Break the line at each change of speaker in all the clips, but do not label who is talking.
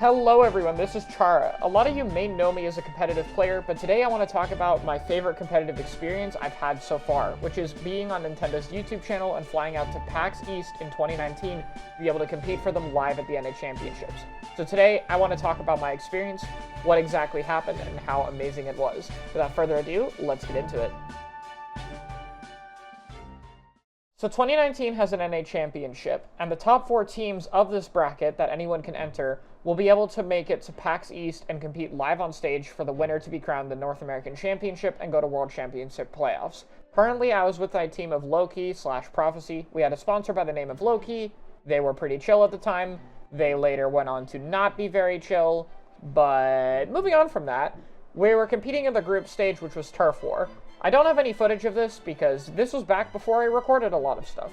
Hello everyone, this is Chara. A lot of you may know me as a competitive player, but today I want to talk about my favorite competitive experience I've had so far, which is being on Nintendo's YouTube channel and flying out to PAX East in 2019 to be able to compete for them live at the NA Championships. So today I want to talk about my experience, what exactly happened, and how amazing it was. Without further ado, let's get into it. So 2019 has an NA Championship, and the top 4 teams of this bracket that anyone can enter will be able to make it to PAX East and compete live on stage for the winner to be crowned the North American Championship and go to World Championship playoffs. Currently, I was with my team of Loki/Prophecy. We had a sponsor by the name of Loki. They were pretty chill at the time. They later went on to not be very chill, but moving on from that, we were competing in the group stage, which was Turf War. I don't have any footage of this because this was back before I recorded a lot of stuff.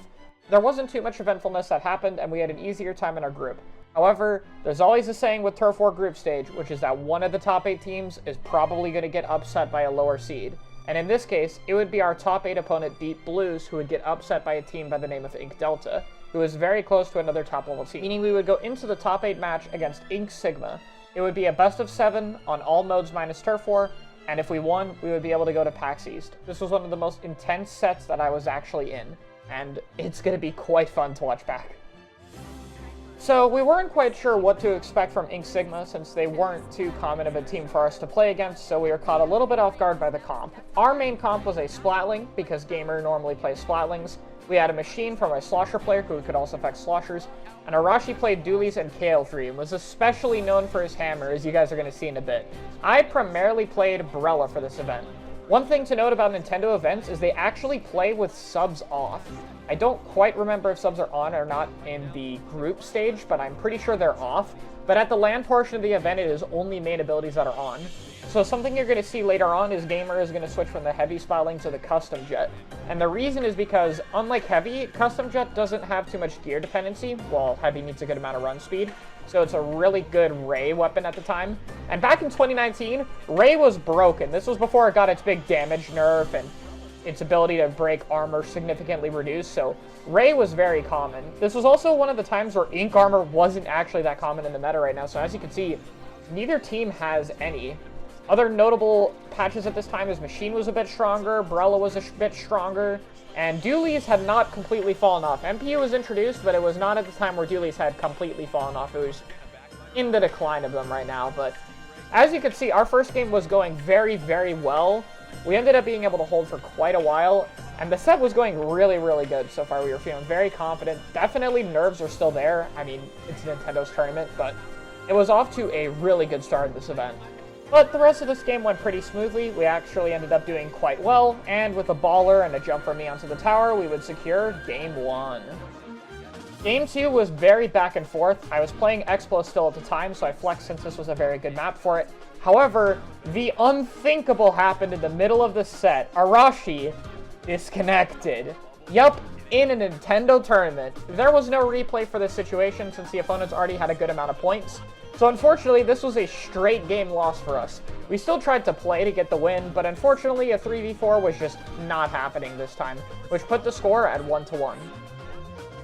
There wasn't too much eventfulness that happened, and we had an easier time in our group. However, there's always a saying with Turf War group stage, which is that one of the top 8 teams is probably going to get upset by a lower seed. And in this case, it would be our top 8 opponent, Deep Blues, who would get upset by a team by the name of Ink Delta, who is very close to another top level team. Meaning we would go into the top 8 match against Ink Sigma. It would be a best of 7 on all modes minus Turf War, and if we won, we would be able to go to PAX East. This was one of the most intense sets that I was actually in, and it's going to be quite fun to watch back. So we weren't quite sure what to expect from Ink Sigma since they weren't too common of a team for us to play against, so we were caught a little bit off guard by the comp. Our main comp was a Splatling, because Gamer normally plays Splatlings. We had a Machine from a Slosher player who could also affect Sloshers, and Arashi played Doolies and Kale3 and was especially known for his hammer, as you guys are going to see in a bit. I primarily played Brella for this event. One thing to note about Nintendo events is they actually play with subs off. I don't quite remember if subs are on or not in the group stage, but I'm pretty sure they're off. But at the LAN portion of the event, it is only main abilities that are on. So something you're going to see later on is Gamer is going to switch from the Heavy Splatling to the Custom Jet. And the reason is because, unlike Heavy, Custom Jet doesn't have too much gear dependency, while Heavy needs a good amount of run speed. So it's a really good Ray weapon at the time. And back in 2019, Ray was broken. This was before it got its big damage nerf and its ability to break armor significantly reduced, so Ray was very common. This was also one of the times where Ink armor wasn't actually that common in the meta right now, so as you can see, neither team has any. Other notable patches at this time is Machine was a bit stronger, Brella was a bit stronger, and Doolies had not completely fallen off. MPU was introduced, but it was not at the time where Doolies had completely fallen off. It was in the decline of them right now, but as you can see, our first game was going very, very well. We ended up being able to hold for quite a while, and the set was going really, really good so far. We were feeling very confident. Definitely nerves are still there. I mean, it's Nintendo's tournament, but it was off to a really good start in this event. But the rest of this game went pretty smoothly. We actually ended up doing quite well, and with a baller and a jump from me onto the tower, we would secure Game 1. Game 2 was very back and forth. I was playing Explo still at the time, so I flexed since this was a very good map for it. However, the unthinkable happened in the middle of the set. Arashi disconnected. Yup, in a Nintendo tournament. There was no replay for this situation since the opponents already had a good amount of points. So unfortunately, this was a straight game loss for us. We still tried to play to get the win, but unfortunately a 3v4 was just not happening this time, which put the score at 1-1.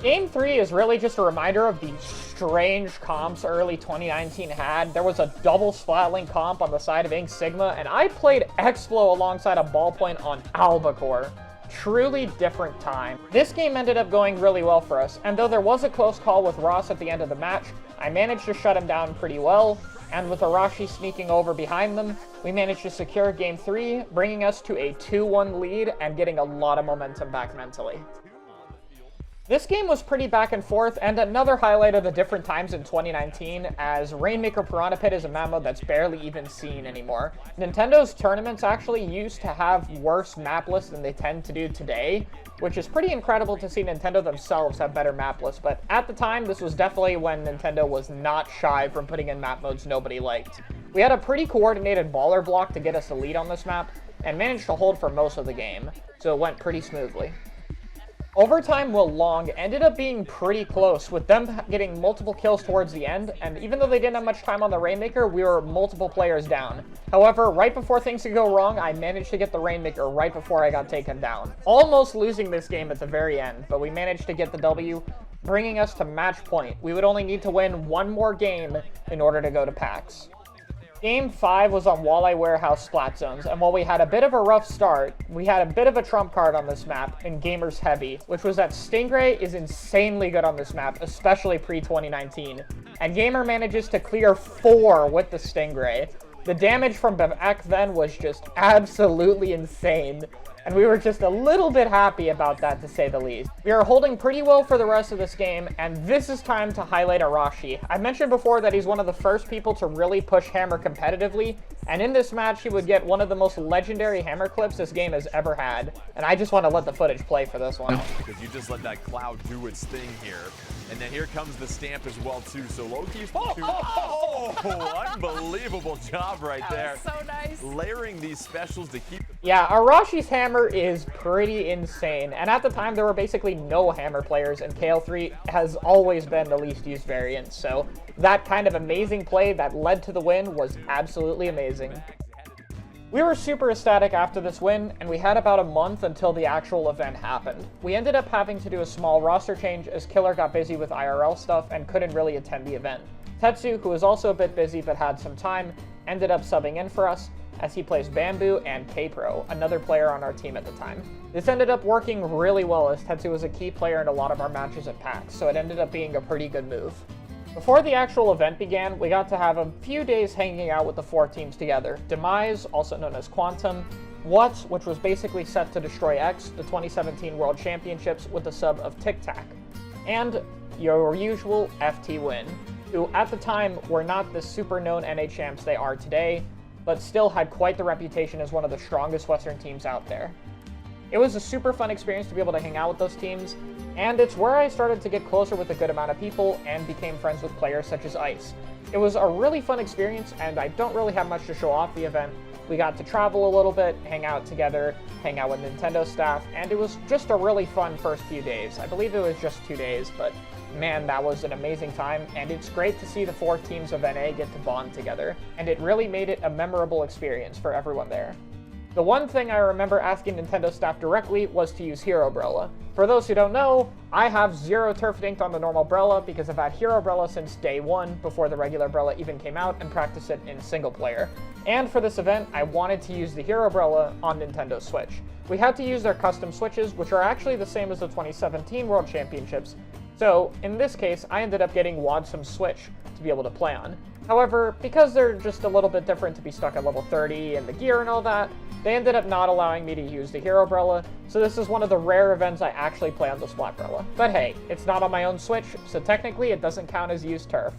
Game 3 is really just a reminder of the strange comps early 2019 had. There was a double Splatling comp on the side of Ink Sigma, and I played Explo alongside a ballpoint on Albacore. Truly different time. This game ended up going really well for us, and though there was a close call with Ross at the end of the match, I managed to shut him down pretty well, and with Arashi sneaking over behind them, we managed to secure Game 3, bringing us to a 2-1 lead and getting a lot of momentum back mentally. This game was pretty back and forth, and another highlight of the different times in 2019, as Rainmaker Piranha Pit is a map mode that's barely even seen anymore. Nintendo's tournaments actually used to have worse map lists than they tend to do today, which is pretty incredible to see Nintendo themselves have better map lists, but at the time, this was definitely when Nintendo was not shy from putting in map modes nobody liked. We had a pretty coordinated baller block to get us a lead on this map, and managed to hold for most of the game, so it went pretty smoothly. Overtime Will Long ended up being pretty close, with them getting multiple kills towards the end, and even though they didn't have much time on the Rainmaker, we were multiple players down. However, right before things could go wrong, I managed to get the Rainmaker right before I got taken down. Almost losing this game at the very end, but we managed to get the W. bringing us to match point. We would only need to win one more game in order to go to PAX. Game 5 was on Walleye Warehouse Splat Zones, and while we had a bit of a rough start, we had a bit of a trump card on this map in Gamers Heavy, which was that Stingray is insanely good on this map, especially pre-2019. And Gamer manages to clear 4 with the Stingray. The damage from back then was just absolutely insane, and we were just a little bit happy about that, to say the least. We are holding pretty well for the rest of this game, and this is time to highlight Arashi. I mentioned before that he's one of the first people to really push Hammer competitively, and in this match he would get one of the most legendary Hammer clips this game has ever had, and I just want to let the footage play for this one.
Because you just let that cloud do its thing here. And then here comes the stamp as well, too. So Loki's... unbelievable job right there.
So nice.
Layering these specials to keep...
Yeah, Arashi's hammer is pretty insane. And at the time, there were basically no hammer players, and KL3 has always been the least used variant. So that kind of amazing play that led to the win was absolutely amazing. We were super ecstatic after this win, and we had about a month until the actual event happened. We ended up having to do a small roster change as Killer got busy with IRL stuff and couldn't really attend the event. Tetsu, who was also a bit busy but had some time, ended up subbing in for us as he plays Bamboo and K-Pro, another player on our team at the time. This ended up working really well as Tetsu was a key player in a lot of our matches at PAX, so it ended up being a pretty good move. Before the actual event began, we got to have a few days hanging out with the 4 teams together. Demise, also known as Quantum, What, which was basically set to destroy X, the 2017 World Championships with the sub of Tic Tac, and your usual FT Win, who at the time were not the super known NA champs they are today, but still had quite the reputation as one of the strongest Western teams out there. It was a super fun experience to be able to hang out with those teams, and it's where I started to get closer with a good amount of people and became friends with players such as Ice. It was a really fun experience, and I don't really have much to show off the event. We got to travel a little bit, hang out together, hang out with Nintendo staff, and it was just a really fun first few days. I believe it was just 2 days, but man, that was an amazing time, and it's great to see the 4 teams of NA get to bond together, and it really made it a memorable experience for everyone there. The one thing I remember asking Nintendo staff directly was to use Hero Brella. For those who don't know, I have 0 turf dinked on the normal Brella because I've had Hero Brella since day 1 before the regular Brella even came out and practiced it in single player. And for this event, I wanted to use the Hero Brella on Nintendo Switch. We had to use their custom switches, which are actually the same as the 2017 World Championships, so in this case, I ended up getting Wadsum's Switch to be able to play on. However, because they're just a little bit different to be stuck at level 30 and the gear and all that, they ended up not allowing me to use the Hero Brella, so this is one of the rare events I actually play on the Splat Brella. But hey, it's not on my own Switch, so technically it doesn't count as used turf.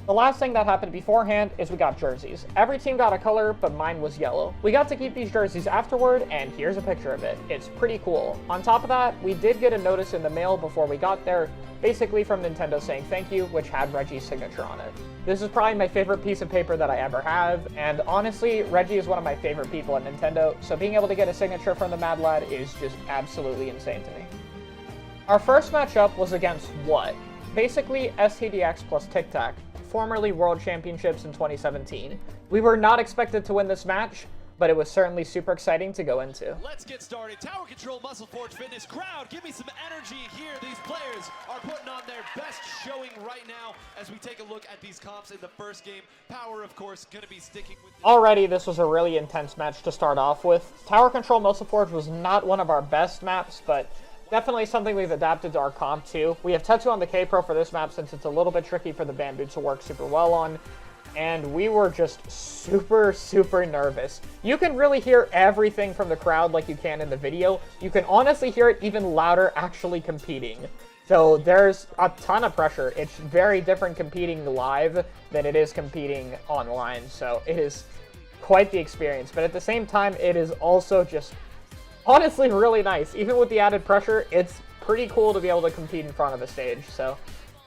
The last thing that happened beforehand is we got jerseys. Every team got a color, but mine was yellow. We got to keep these jerseys afterward, and here's a picture of it. It's pretty cool. On top of that, we did get a notice in the mail before we got there, basically from Nintendo saying thank you, which had Reggie's signature on it. This is probably my favorite piece of paper that I ever have, and honestly, Reggie is one of my favorite people at Nintendo, so being able to get a signature from the Mad Lad is just absolutely insane to me. Our first matchup was against What? Basically STDX plus Tic Tac, formerly World Championships in 2017. We were not expected to win this match, but it was certainly super exciting to go into.
Let's get started. Tower Control, Muscle Forge Fitness. Crowd, give me some energy here. These players are putting on their best showing right now as we take a look at these comps in the first game. Power, of course, going to be sticking with...
Already, this was a really intense match to start off with. Tower Control Muscle Forge was not one of our best maps, but definitely something we've adapted to our comp too. We have Tetsu on the K-Pro for this map since it's a little bit tricky for the Bamboo to work super well on. And we were just super nervous. You can really hear everything from the crowd like you can in the video. You can honestly hear it even louder actually competing. So there's a ton of pressure. It's very different competing live than it is competing online. So it is quite the experience. But at the same time, it is also just honestly really nice. Even with the added pressure, it's pretty cool to be able to compete in front of a stage. So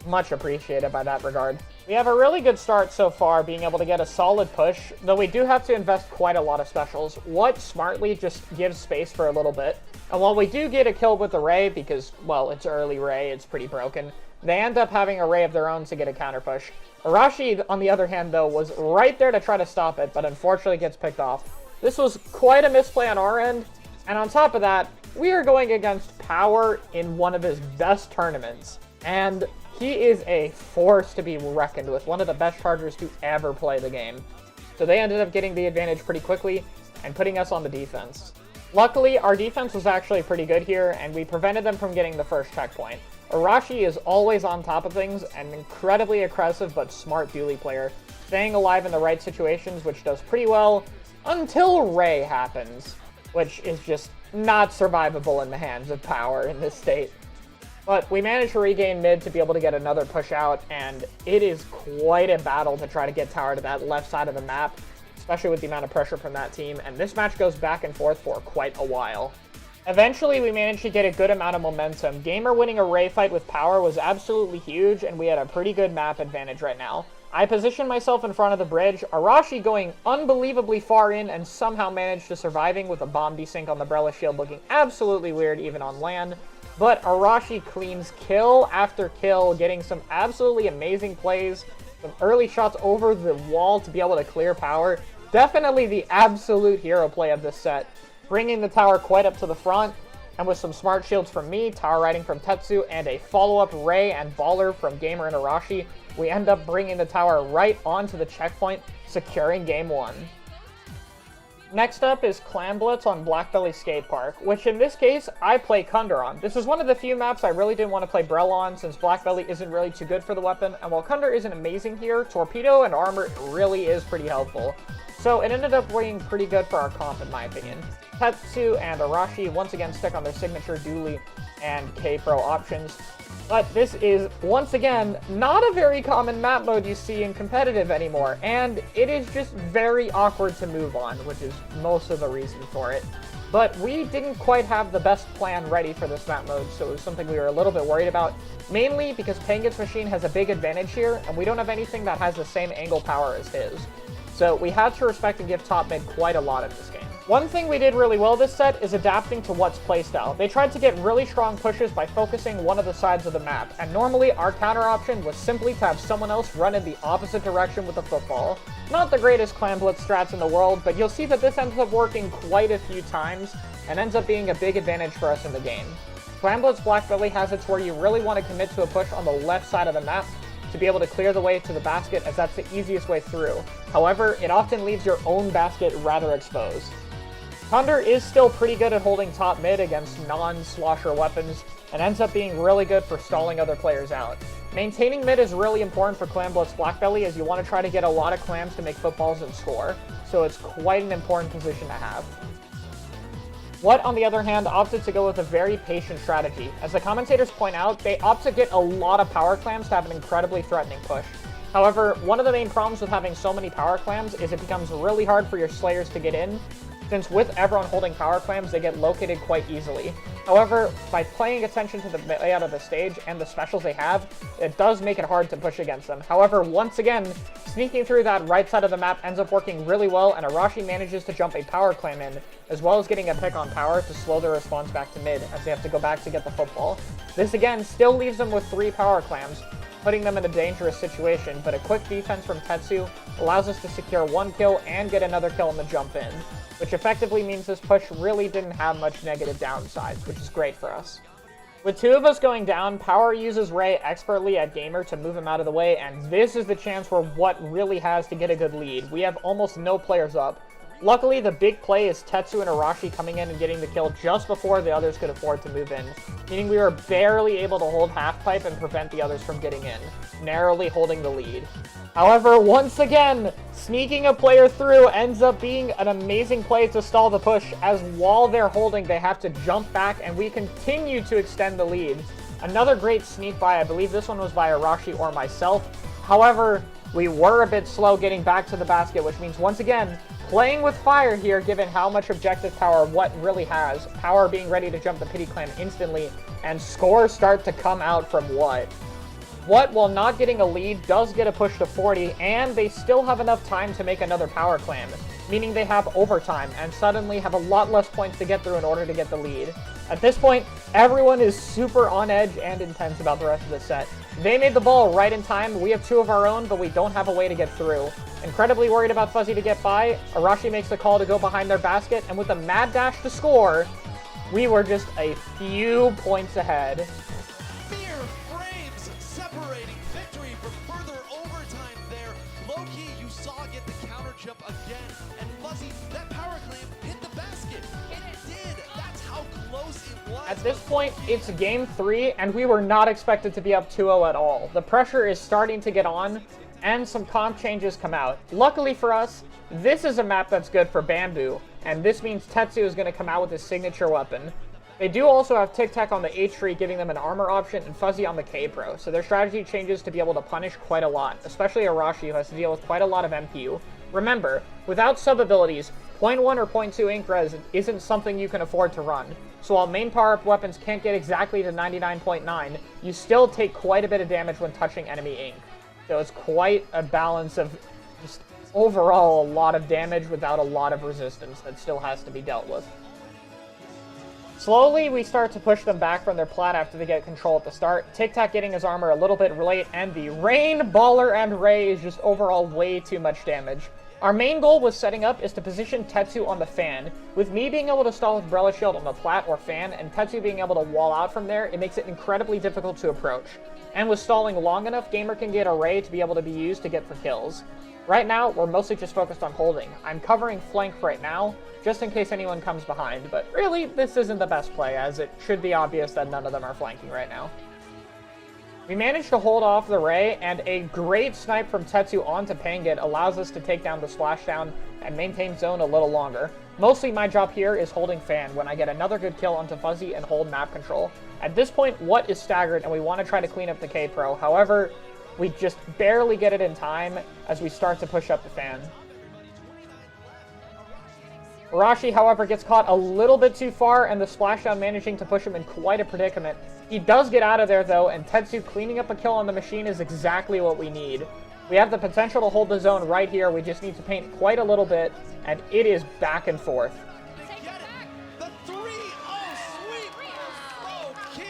much appreciated by that regard. We have a really good start so far, being able to get a solid push, though we do have to invest quite a lot of specials. What smartly just gives space for a little bit. And while we do get a kill with the Ray, because, well, it's early Ray, it's pretty broken, they end up having a Ray of their own to get a counter push. Arashi, on the other hand, though, was right there to try to stop it, but unfortunately gets picked off. This was quite a misplay on our end, and on top of that, we are going against Power in one of his best tournaments. And he is a force to be reckoned with, one of the best chargers to ever play the game. So they ended up getting the advantage pretty quickly and putting us on the defense. Luckily, our defense was actually pretty good here, and we prevented them from getting the first checkpoint. Arashi is always on top of things, an incredibly aggressive but smart dually player, staying alive in the right situations, which does pretty well until Ray happens, which is just not survivable in the hands of Power in this state. But we managed to regain mid to be able to get another push out, and it is quite a battle to try to get Tower to that left side of the map, especially with the amount of pressure from that team, and this match goes back and forth for quite a while. Eventually, we managed to get a good amount of momentum. Gamer winning a Ray fight with Power was absolutely huge, and we had a pretty good map advantage right now. I positioned myself in front of the bridge, Arashi going unbelievably far in and somehow managed to surviving with a bomb desync on the Brella shield looking absolutely weird even on land. But Arashi cleans kill after kill, getting some absolutely amazing plays, some early shots over the wall to be able to clear Power. Definitely the absolute hero play of this set, bringing the tower quite up to the front, and with some smart shields from me, tower riding from Tetsu, and a follow-up Ray and Baller from Gamer and Arashi, we end up bringing the tower right onto the checkpoint, securing game 1. Next up is Clan Blitz on Blackbelly Skate Park, which in this case, I play Kunder on. This is one of the few maps I really didn't want to play Brella on, since Blackbelly isn't really too good for the weapon, and while Kunder isn't amazing here, Torpedo and Armor really is pretty helpful. So it ended up being pretty good for our comp in my opinion. Tetsu and Arashi once again stick on their signature dually and K-Pro options. But this is, once again, not a very common map mode you see in competitive anymore, and it is just very awkward to move on, which is most of the reason for it. But we didn't quite have the best plan ready for this map mode, so it was something we were a little bit worried about, mainly because Penguin's machine has a big advantage here, and we don't have anything that has the same angle power as his. So we had to respect and give top mid quite a lot in this game. One thing we did really well this set is adapting to What's playstyle. They tried to get really strong pushes by focusing one of the sides of the map, and normally our counter option was simply to have someone else run in the opposite direction with the football. Not the greatest Clan Blitz strats in the world, but you'll see that this ends up working quite a few times, and ends up being a big advantage for us in the game. Clan Blitz Blackbelly has it to where you really want to commit to a push on the left side of the map, to be able to clear the way to the basket, as that's the easiest way through. However, it often leaves your own basket rather exposed. Thunder is still pretty good at holding top mid against non-slosher weapons, and ends up being really good for stalling other players out. Maintaining mid is really important for Clan Blitz Blackbelly, as you want to try to get a lot of clams to make footballs and score, so it's quite an important position to have. What, on the other hand, opted to go with a very patient strategy. As the commentators point out, they opt to get a lot of power clams to have an incredibly threatening push. However, one of the main problems with having so many power clams is it becomes really hard for your slayers to get in, since with everyone holding power clams, they get located quite easily. However, by paying attention to the layout of the stage and the specials they have, it does make it hard to push against them. However, once again, sneaking through that right side of the map ends up working really well, and Arashi manages to jump a power clam in, as well as getting a pick on power to slow their response back to mid, as they have to go back to get the football. This again still leaves them with 3 power clams, putting them in a dangerous situation, but a quick defense from Tetsu allows us to secure 1 kill and get another kill on the jump in, which effectively means this push really didn't have much negative downsides, which is great for us. With 2 of us going down, Power uses Ray expertly at Gamer to move him out of the way, and this is the chance where What really has to get a good lead. We have almost no players up. Luckily, the big play is Tetsu and Arashi coming in and getting the kill just before the others could afford to move in, meaning we were barely able to hold half pipe and prevent the others from getting in, narrowly holding the lead. However, once again, sneaking a player through ends up being an amazing play to stall the push, as while they're holding, they have to jump back, and we continue to extend the lead. Another great sneak by, I believe this one was by Arashi or myself. However, we were a bit slow getting back to the basket, which means, once again, playing with fire here, given how much objective power What really has. Power being ready to jump the pity clam instantly, and scores start to come out from What. What, while not getting a lead, does get a push to 40, and they still have enough time to make another power clam, meaning they have overtime, and suddenly have a lot less points to get through in order to get the lead. At this point, everyone is super on edge and intense about the rest of the set. They made the ball right in time, we have 2 of our own, but we don't have a way to get through. Incredibly worried about Fuzzy to get by, Arashi makes the call to go behind their basket, and with a mad dash to score, we were just a few points ahead.
Fear frames low-key, you saw get the counter jump again, and Fuzzy, that power clamp hit the basket, and it did. That's how close it was.
At this point, it's game 3, and we were not expected to be up 2-0 at all. The pressure is starting to get on, and some comp changes come out. Luckily for us, this is a map that's good for Bamboo, and this means Tetsu is going to come out with his signature weapon. They do also have Tic Tac on the H3, giving them an armor option, and Fuzzy on the K-Pro, so their strategy changes to be able to punish quite a lot, especially Arashi, who has to deal with quite a lot of MPU. Remember, without sub-abilities, 0.1 or 0.2 ink res isn't something you can afford to run. So while main power-up weapons can't get exactly to 99.9, you still take quite a bit of damage when touching enemy ink. So it's quite a balance of just overall a lot of damage without a lot of resistance that still has to be dealt with. Slowly, we start to push them back from their plat after they get control at the start. Tic Tac getting his armor a little bit late, and the Rain, Baller, and Ray is just overall way too much damage. Our main goal with setting up is to position Tetsu on the fan. With me being able to stall with Umbrella Shield on the plat or fan, and Tetsu being able to wall out from there, it makes it incredibly difficult to approach. And with stalling long enough, Gamer can get a Ray to be able to be used to get for kills. Right now, we're mostly just focused on holding. I'm covering flank right now, just in case anyone comes behind, but really, this isn't the best play, as it should be obvious that none of them are flanking right now. We managed to hold off the Ray, and a great snipe from Tetsu onto Pangit allows us to take down the splashdown and maintain zone a little longer. Mostly my job here is holding fan when I get another good kill onto Fuzzy and hold map control. At this point, What is staggered, and we want to try to clean up the K-Pro. However, we just barely get it in time as we start to push up the fan. Arashi, however, gets caught a little bit too far, and the splashdown managing to push him in quite a predicament. He does get out of there, though, and Tetsu cleaning up a kill on the machine is exactly what we need. We have the potential to hold the zone right here. We just need to paint quite a little bit, and it is back and forth.
The 3-0 sweep was low key.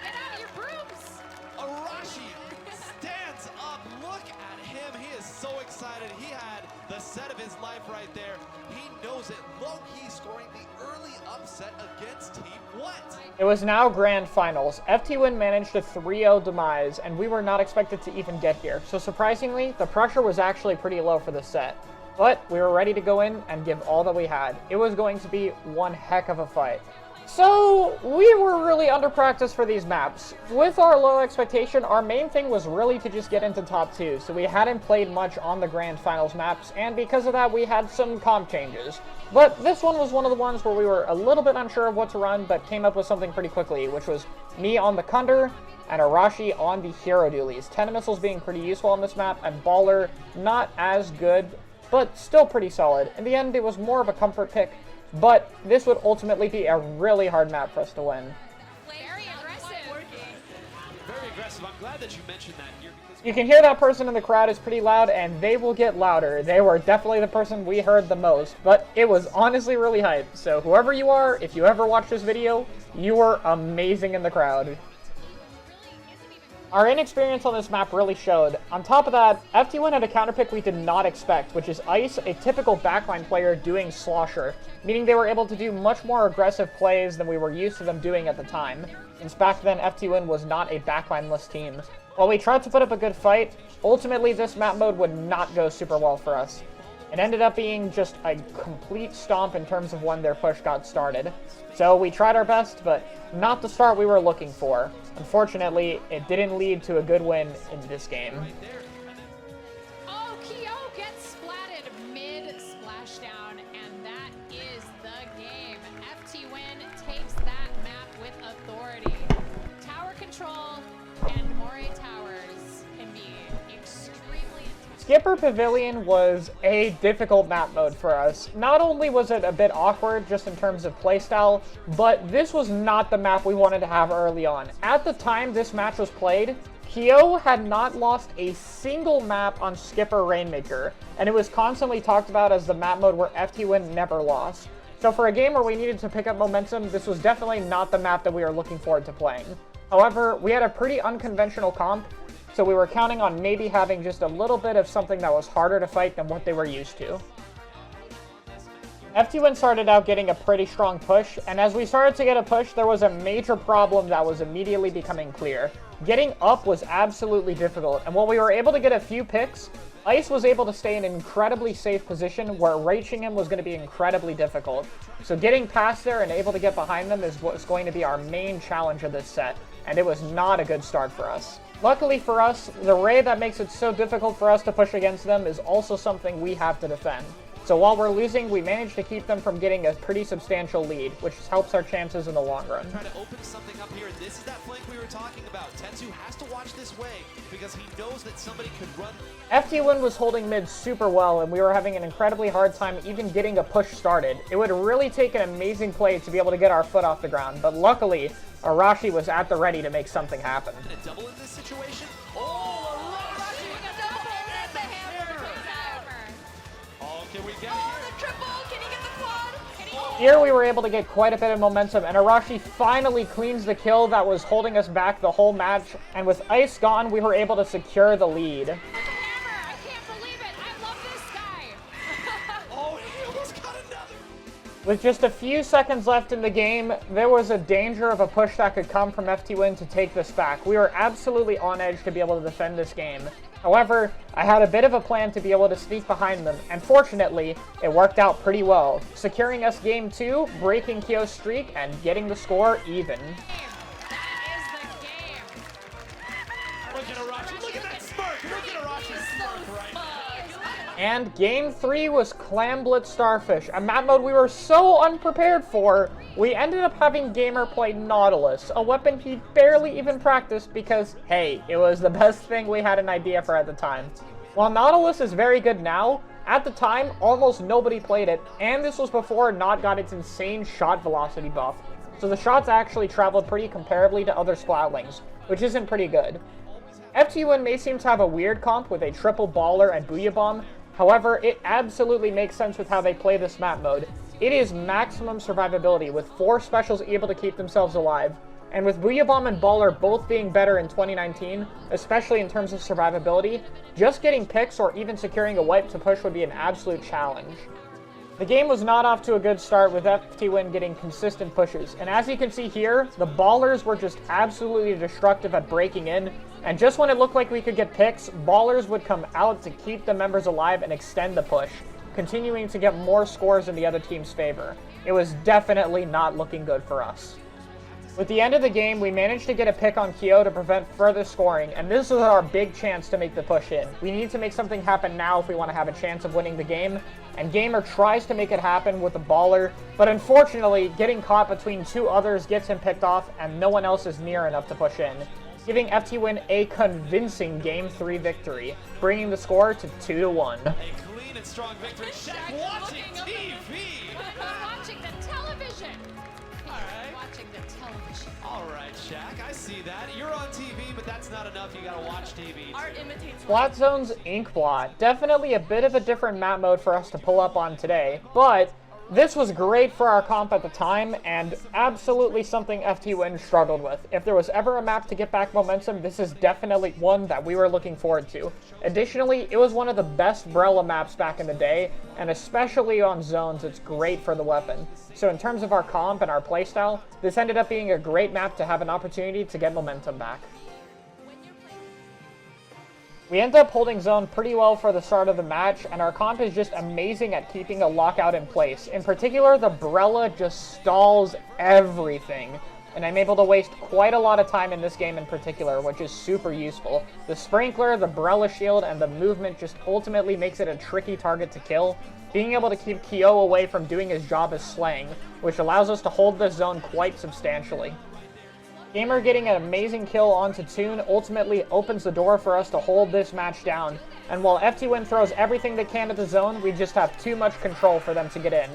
Get out of your brooms!
Arashi stands up. Look at him. He is so excited. He had the set of his life right there. He knows it. Low key scoring the early upset against Team What?
It was now Grand Finals. FT1 managed a 3-0 demise, and we were not expected to even get here. So surprisingly, the pressure was actually pretty low for this set. But we were ready to go in and give all that we had. It was going to be one heck of a fight. So, we were really under practice for these maps. With our low expectation, our main thing was really to just get into top 2, so we hadn't played much on the Grand Finals maps, and because of that, we had some comp changes. But this one was one of the ones where we were a little bit unsure of what to run, but came up with something pretty quickly, which was me on the Kunder, and Arashi on the Hero Dualies. 10 missiles being pretty useful on this map, and Baller not as good, but still pretty solid. In the end, it was more of a comfort pick, but this would ultimately be a really hard map for us to win.
Very aggressive.
Very aggressive. I'm glad that you mentioned that here because
You can hear that person in the crowd is pretty loud, and they will get louder. They were definitely the person we heard the most, but it was honestly really hype. So whoever you are, if you ever watch this video, you were amazing in the crowd. Our inexperience on this map really showed. On top of that, FT1 had a counterpick we did not expect, which is Ice, a typical backline player doing Slosher, meaning they were able to do much more aggressive plays than we were used to them doing at the time, since back then FT1 was not a backline-less team. While we tried to put up a good fight, ultimately this map mode would not go super well for us. It ended up being just a complete stomp in terms of when their push got started. So we tried our best, but not the start we were looking for. Unfortunately, it didn't lead to a good win in this game.
Oh, Kyo gets splatted mid-splashdown, and that is the game. FT Win takes that map with authority. Tower control and Moray Towers can be extremely intense.
Skipper Pavilion was a difficult map mode for us. Not only was it a bit awkward just in terms of playstyle, but this was not the map we wanted to have early on. At the time this match was played, Kyo had not lost a single map on Skipper Rainmaker, and it was constantly talked about as the map mode where FT1 never lost. So for a game where we needed to pick up momentum, this was definitely not the map that we were looking forward to playing. However, we had a pretty unconventional comp, so we were counting on maybe having just a little bit of something that was harder to fight than what they were used to. FT1 started out getting a pretty strong push, and as we started to get a push, there was a major problem that was immediately becoming clear. Getting up was absolutely difficult, and while we were able to get a few picks, Ice was able to stay in an incredibly safe position where reaching him was going to be incredibly difficult. So getting past there and able to get behind them is what's going to be our main challenge of this set, and it was not a good start for us. Luckily for us, the Ray that makes it so difficult for us to push against them is also something we have to defend. So while we're losing, we managed to keep them from getting a pretty substantial lead, which helps our chances in the long run.
Try to open something up here. This is that flank we were talking about. Tetsu has to watch this way because he knows that somebody could run.
FT1 was holding mid super well, and we were having an incredibly hard time even getting a push started. It would really take an amazing play to be able to get our foot off the ground, but luckily, Arashi was at the ready to make something happen.
A double in this situation. Oh, Arashi!
And the hammer goes over.
Oh, can we get
Oh, the triple! Can he get the quad? Can he?
Here we were able to get quite a bit of momentum, and Arashi finally cleans the kill that was holding us back the whole match, and with Ice gone, we were able to secure the lead.
The hammer! I can't believe it! I love this guy!
Oh, he almost got another.
With just a few seconds left in the game, there was a danger of a push that could come from FT1 to take this back. We were absolutely on edge to be able to defend this game. However, I had a bit of a plan to be able to sneak behind them, and fortunately, it worked out pretty well, securing us game 2, breaking Kyo's streak, and getting the score even.
That is the game!
Look at Arashi. Look at that smirk. Look at Arashi's smirk right now.
And game 3 was Clamblitz Starfish, a map mode we were so unprepared for. We ended up having Gamer play Nautilus, a weapon he barely even practiced because, hey, it was the best thing we had an idea for at the time. While Nautilus is very good now, at the time, almost nobody played it, and this was before Naut got its insane shot velocity buff, so the shots actually traveled pretty comparably to other Splatling, which isn't pretty good. FT1 may seem to have a weird comp with a triple baller and Booyah Bomb. However, it absolutely makes sense with how they play this map mode. It is maximum survivability, with 4 specials able to keep themselves alive. And with Booyah Bomb and Baller both being better in 2019, especially in terms of survivability, just getting picks or even securing a wipe to push would be an absolute challenge. The game was not off to a good start with FT1 getting consistent pushes, and as you can see here, the Ballers were just absolutely destructive at breaking in, and just when it looked like we could get picks, Ballers would come out to keep the members alive and extend the push, continuing to get more scores in the other team's favor. It was definitely not looking good for us. With the end of the game, we managed to get a pick on Kyo to prevent further scoring, and this was our big chance to make the push in. We need to make something happen now if we want to have a chance of winning the game, and Gamer tries to make it happen with the Baller, but unfortunately, getting caught between 2 others gets him picked off, and no one else is near enough to push in, giving FT1 a convincing Game 3 victory, bringing the score to 2-1.
A clean and strong victory. Shaq watching TV.
Watching the television!
Alright.
Watching the television.
All right, Shaq, I see that. You're on TV, but that's not enough. You gotta watch TV.
Art imitates
Splat Zone's Inkblot. Definitely a bit of a different map mode for us to pull up on today, but this was great for our comp at the time, and absolutely something FT1 struggled with. If there was ever a map to get back momentum, this is definitely one that we were looking forward to. Additionally, it was one of the best Brella maps back in the day, and especially on zones, it's great for the weapon. So in terms of our comp and our playstyle, this ended up being a great map to have an opportunity to get momentum back. We end up holding zone pretty well for the start of the match, and our comp is just amazing at keeping a lockout in place. In particular, the Brella just stalls everything, and I'm able to waste quite a lot of time in this game in particular, which is super useful. The Sprinkler, the Brella Shield, and the movement just ultimately makes it a tricky target to kill, being able to keep Kyo away from doing his job as slaying, which allows us to hold this zone quite substantially. Gamer getting an amazing kill onto Toon ultimately opens the door for us to hold this match down, and while FT1 throws everything they can at the zone, we just have too much control for them to get in.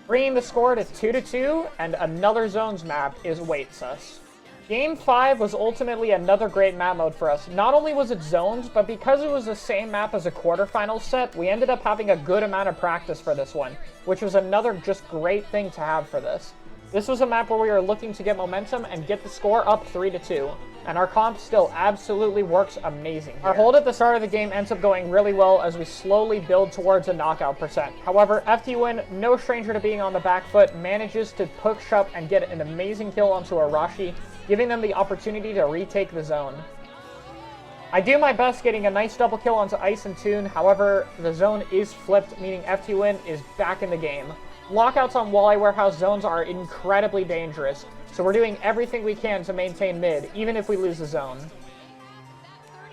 Bringing the score to 2-2, and another zones map awaits us. Game 5 was ultimately another great map mode for us. Not only was it zones, but because it was the same map as a quarterfinals set, we ended up having a good amount of practice for this one, which was another just great thing to have for this. This was a map where we were looking to get momentum and get the score up 3-2, and our comp still absolutely works amazing here. Our hold at the start of the game ends up going really well as we slowly build towards a knockout percent. However, FT1, no stranger to being on the back foot, manages to push up and get an amazing kill onto Arashi, giving them the opportunity to retake the zone. I do my best getting a nice double kill onto Ice and Toon, however, the zone is flipped, meaning FT1 is back in the game. Lockouts on Walleye Warehouse zones are incredibly dangerous, so we're doing everything we can to maintain mid, even if we lose the zone.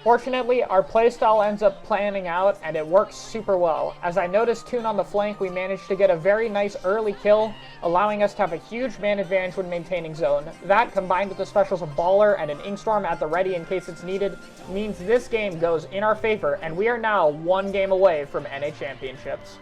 Fortunately, our playstyle ends up planning out, and it works super well. As I noticed Toon on the flank, we managed to get a very nice early kill, allowing us to have a huge man advantage when maintaining zone. That, combined with the specials of Baller and an Inkstorm at the ready in case it's needed, means this game goes in our favor, and we are now one game away from NA Championships.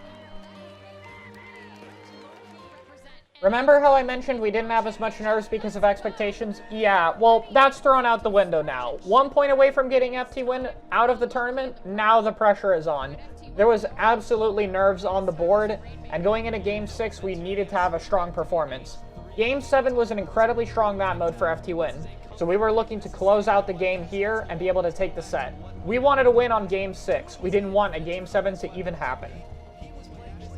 Remember how I mentioned we didn't have as much nerves because of expectations? Yeah, well, that's thrown out the window now. 1 point away from getting FT1 out of the tournament, now the pressure is on. There was absolutely nerves on the board, and going into Game 6, we needed to have a strong performance. Game 7 was an incredibly strong map mode for FT1, so we were looking to close out the game here and be able to take the set. We wanted to win on Game 6. We didn't want a Game 7 to even happen.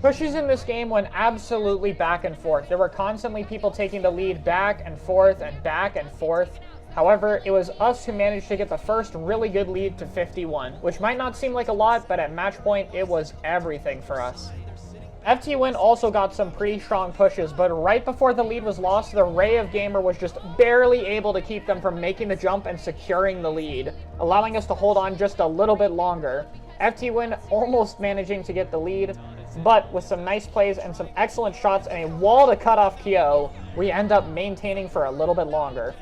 Pushes in this game went absolutely back and forth. There were constantly people taking the lead back and forth and back and forth. However, it was us who managed to get the first really good lead to 51, which might not seem like a lot, but at match point, it was everything for us. FT1 also got some pretty strong pushes, but right before the lead was lost, the Ray of Gamer was just barely able to keep them from making the jump and securing the lead, allowing us to hold on just a little bit longer. FT1 almost managing to get the lead, but with some nice plays and some excellent shots and a wall to cut off Kyo, we end up maintaining for a little bit longer.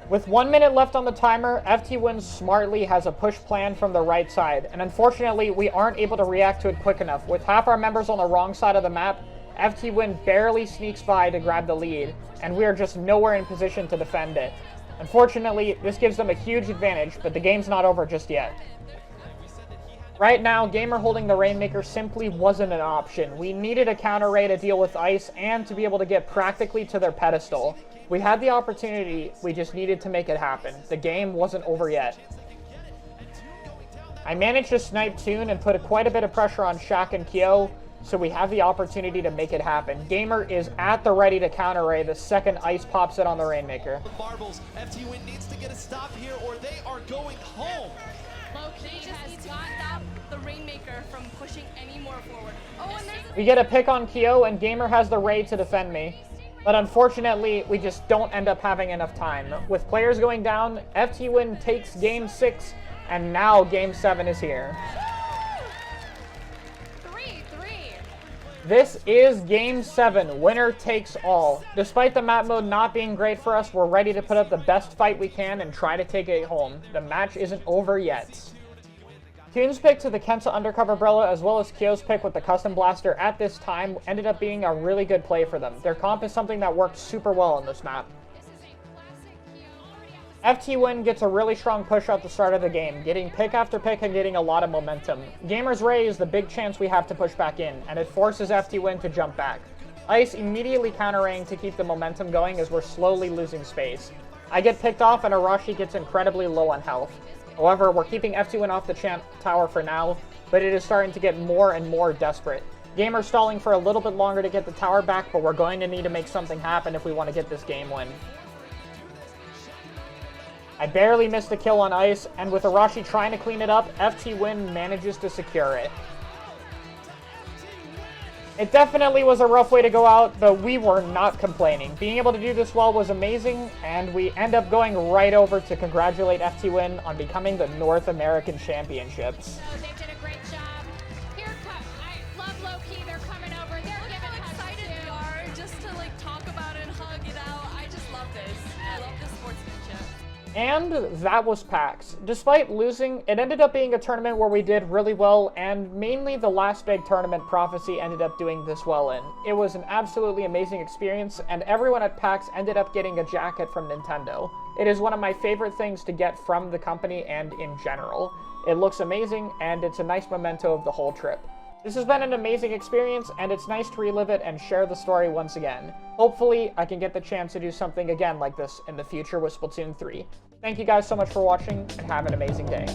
With 1 minute left on the timer, FT1 smartly has a push plan from the right side, and unfortunately we aren't able to react to it quick enough. With half our members on the wrong side of the map, FT1 barely sneaks by to grab the lead, and we are just nowhere in position to defend it. Unfortunately, this gives them a huge advantage, but the game's not over just yet. Right now, Gamer holding the Rainmaker simply wasn't an option. We needed a counter Ray to deal with Ice and to be able to get practically to their pedestal. We had the opportunity, we just needed to make it happen. The game wasn't over yet. I managed to snipe Toon and put quite a bit of pressure on Shaq and Kyo, so we have the opportunity to make it happen. Gamer is at the ready to counter Ray the second Ice pops it on the Rainmaker.
Marbles, FT1 needs to get a stop here or they are going home.
Loki has got
the Rainmaker from pushing any more forward. Oh, and there's
We get a pick on Kyo, and Gamer has the Ray to defend me. But unfortunately, we just don't end up having enough time. With players going down, FT1 takes Game 6, and now Game 7 is here.
3-3.
This is Game 7, winner takes all. Despite the map mode not being great for us, we're ready to put up the best fight we can and try to take it home. The match isn't over yet. Toon's pick to the Kensa Undercover Umbrella as well as Kyo's pick with the Custom Blaster at this time ended up being a really good play for them. Their comp is something that worked super well on this map. FT1 gets a really strong push at the start of the game, getting pick after pick and getting a lot of momentum. Gamer's Ray is the big chance we have to push back in, and it forces FT1 to jump back. Ice immediately counter-raying to keep the momentum going as we're slowly losing space. I get picked off and Arashi gets incredibly low on health. However, we're keeping FT1 off the champ tower for now, but it is starting to get more and more desperate. Gamer stalling for a little bit longer to get the tower back, but we're going to need to make something happen if we want to get this game win. I barely missed a kill on Ice, and with Arashi trying to clean it up, FT1 manages to secure it. It definitely was a rough way to go out, but we were not complaining. Being able to do this well was amazing, and we end up going right over to congratulate FT1 on becoming the North American Championships.
So they did a great job. Here comes, I love low-key, they're coming over, they're giving
how
hugs
excited
too.
we are just to like talk about it and hug it out. I just love this. I love this sportsmanship.
And that was PAX. Despite losing, it ended up being a tournament where we did really well, and mainly the last big tournament Prophecy ended up doing this well in. It was an absolutely amazing experience, and everyone at PAX ended up getting a jacket from Nintendo. It is one of my favorite things to get from the company and in general. It looks amazing, and it's a nice memento of the whole trip. This has been an amazing experience, and it's nice to relive it and share the story once again. Hopefully, I can get the chance to do something again like this in the future with Splatoon 3. Thank you guys so much for watching, and have an amazing day.